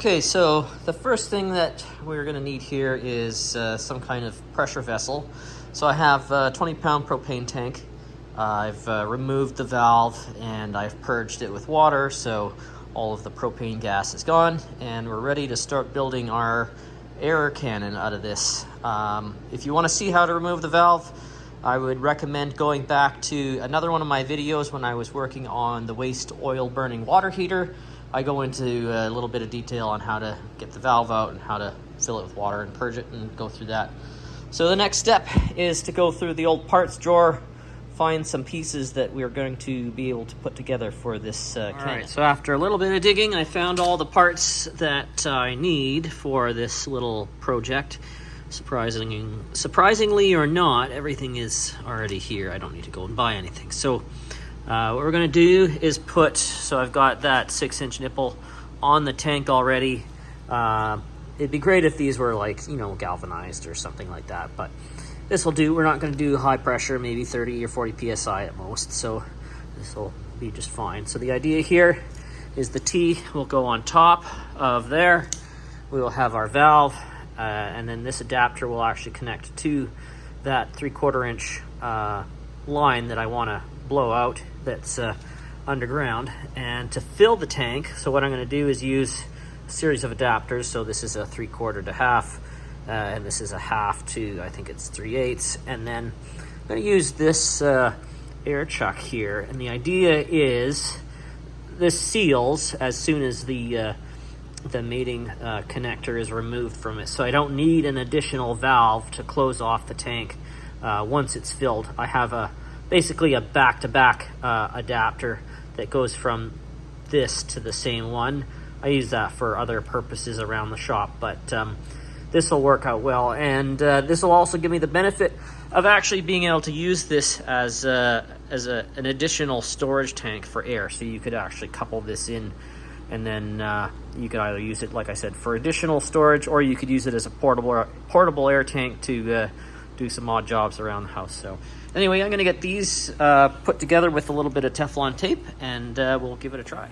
Okay, so the first thing that we're going to need here is some kind of pressure vessel. So I have a 20-pound propane tank. I've removed the valve and I've purged it with water, so all of the propane gas is gone, and we're ready to start building our air cannon out of this. If you want to see how to remove the valve, I would recommend going back to another one of my videos when I was working on the waste oil burning water heater. I go into a little bit of detail on how to get the valve out and how to fill it with water and purge it and go through that. So the next step is to go through the old parts drawer, find some pieces that we're going to be able to put together for this cannon. All right, so after a little bit of digging, I found all the parts that I need for this little project. Surprisingly or not, everything is already here. I don't need to go and buy anything. So what we're going to do is so I've got that 6-inch nipple on the tank already. It'd be great if these were like, galvanized or something like that, but this will do. We're not going to do high pressure, maybe 30 or 40 psi at most, so this will be just fine. So the idea here is the T will go on top of there. We will have our valve, and then this adapter will actually connect to that 3/4 inch line that I want to blow out that's underground. And to fill the tank, so what I'm going to do is use a series of adapters. So this is a 3/4 to half, and this is a half to, I think it's 3/8, and then I'm going to use this air chuck here. And the idea is this seals as soon as the mating connector is removed from it, so I don't need an additional valve to close off the tank once it's filled. I have basically a back-to-back adapter that goes from this to the same one. I use that for other purposes around the shop, but this will work out well, and this will also give me the benefit of actually being able to use this as an additional storage tank for air. So you could actually couple this in, and then you could either use it, like I said, for additional storage, or you could use it as a portable air tank to do some odd jobs around the house. So anyway, I'm going to get these put together with a little bit of Teflon tape, and we'll give it a try.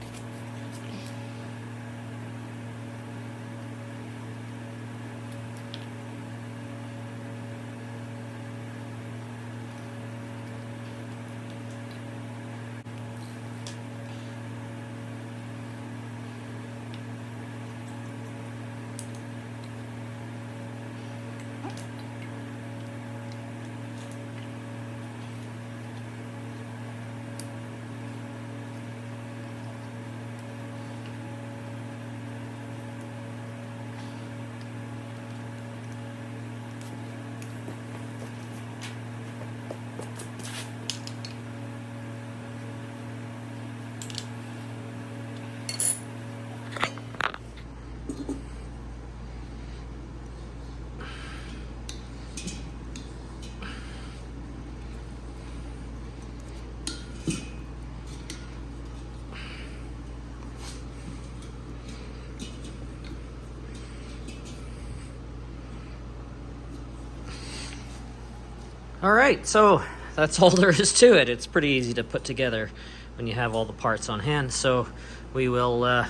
All right, so that's all there is to it. It's pretty easy to put together when you have all the parts on hand. So we will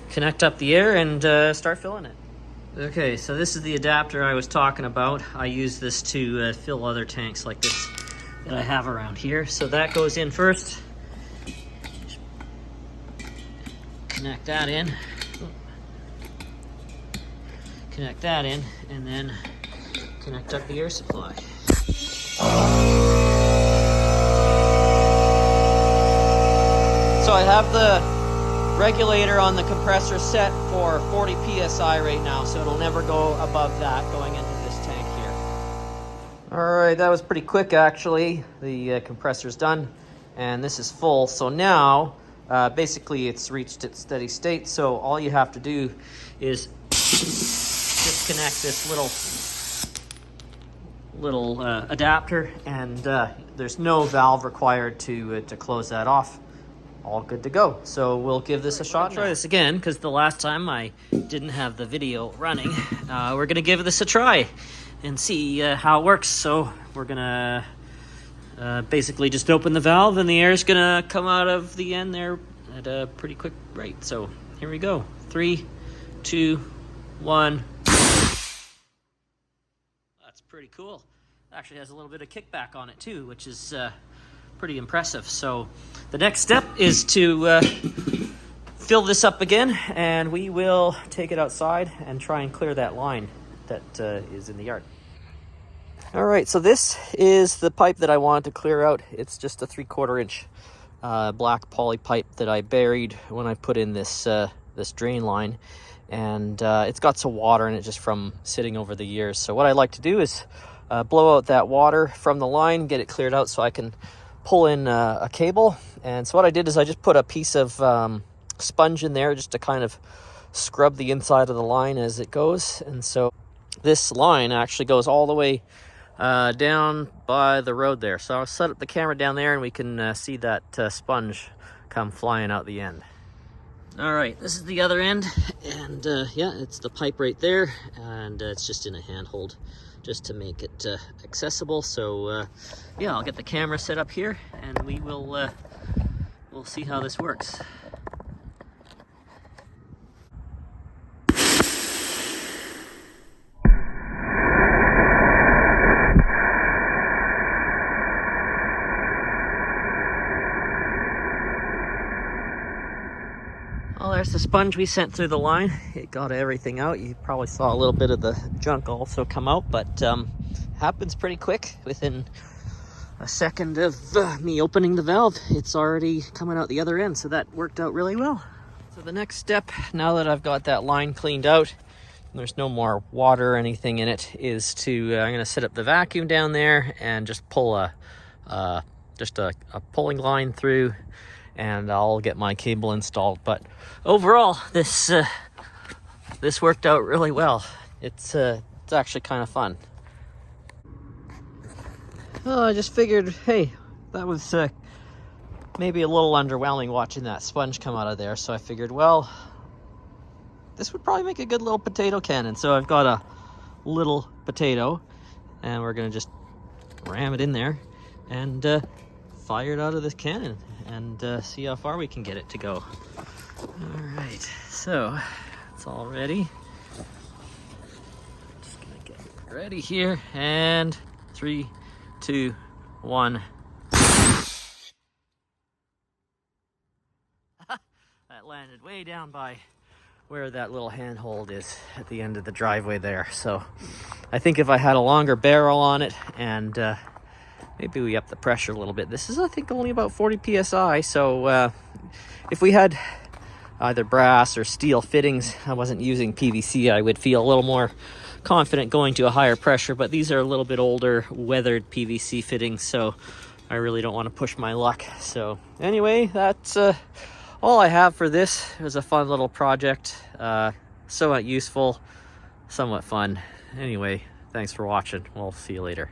connect up the air and start filling it. Okay, so this is the adapter I was talking about. I use this to fill other tanks like this that I have around here. So that goes in first. Connect that in. Connect that in, and then connect up the air supply. So I have the regulator on the compressor set for 40 psi right now, so it'll never go above that going into this tank here. All right, that was pretty quick actually. The compressor's done, and this is full. So now, basically it's reached its steady state, so all you have to do is disconnect this little adapter, and there's no valve required to close that off. All good to go. So we'll give this a shot. Try this again, because the last time I didn't have the video running. We're gonna give this a try and see how it works. So we're gonna basically just open the valve, and the air is gonna come out of the end there at a pretty quick rate. So here we go. 3, 2, 1. That's pretty cool. Actually has a little bit of kickback on it too, which is pretty impressive. So the next step is to fill this up again, and we will take it outside and try and clear that line that is in the yard. All right, so this is the pipe that I wanted to clear out. It's just a 3/4 inch black poly pipe that I buried when I put in this this drain line, and it's got some water in it just from sitting over the years. So what I like to do is blow out that water from the line, get it cleared out so I can pull in a cable. And so what I did is I just put a piece of sponge in there just to kind of scrub the inside of the line as it goes. And so this line actually goes all the way down by the road there. So I'll set up the camera down there and we can see that sponge come flying out the end. All right, this is the other end, and yeah, it's the pipe right there, and it's just in a handhold just to make it accessible. So yeah, I'll get the camera set up here and we will we'll see how this works. Well, there's the sponge we sent through the line. It got everything out. You probably saw a little bit of the junk also come out, but happens pretty quick. Within a second of me opening the valve, it's already coming out the other end, so that worked out really well. So the next step, now that I've got that line cleaned out, there's no more water or anything in it, is to, I'm gonna set up the vacuum down there and just pull a pulling line through, and I'll get my cable installed. But overall, this worked out really well. It's actually kind of fun. Oh, I just figured, hey, that was maybe a little underwhelming watching that sponge come out of there. So I figured, well, this would probably make a good little potato cannon. So I've got a little potato, and we're gonna just ram it in there and fire it out of this cannon and see how far we can get it to go. All right, so it's all ready. Just gonna get ready here, and 3, 2, 1. That landed way down by where that little handhold is at the end of the driveway there. So I think if I had a longer barrel on it and maybe we up the pressure a little bit. This is, I think, only about 40 psi. So if we had either brass or steel fittings, I wasn't using PVC, I would feel a little more confident going to a higher pressure. But these are a little bit older, weathered PVC fittings, so I really don't want to push my luck. So anyway, that's all I have for this. It was a fun little project, somewhat useful, somewhat fun. Anyway, thanks for watching. We'll see you later.